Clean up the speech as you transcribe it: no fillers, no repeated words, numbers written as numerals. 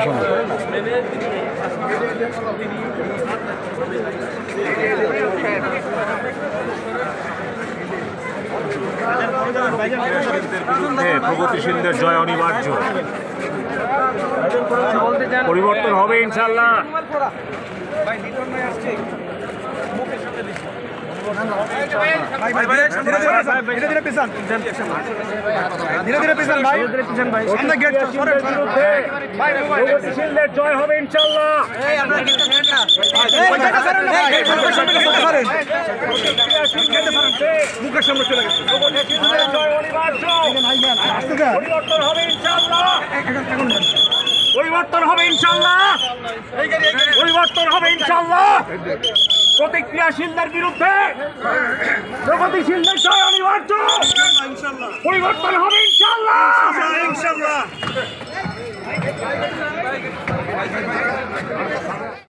শোনো। প্রগতিশীলদের জয় অনিবার্য, পরিবর্তন হবে ইনশাল্লাহ। প্রগতিশীলদের জয় হবে ইনশাল্লাহ। মুখের সামনে চলে গেছে। জয় অনিবার্য, পরিবর্তন হবে ইনশাল্লাহ। পরিবর্তন হবে ইনশাল্লাহ। পরিবর্তন হবে ইনশাল্লাহ। প্রতিক্রিয়াশীলদের বিরুদ্ধে প্রগতিশীলদের জয় অনিবার্য, পরিবর্তন হবে।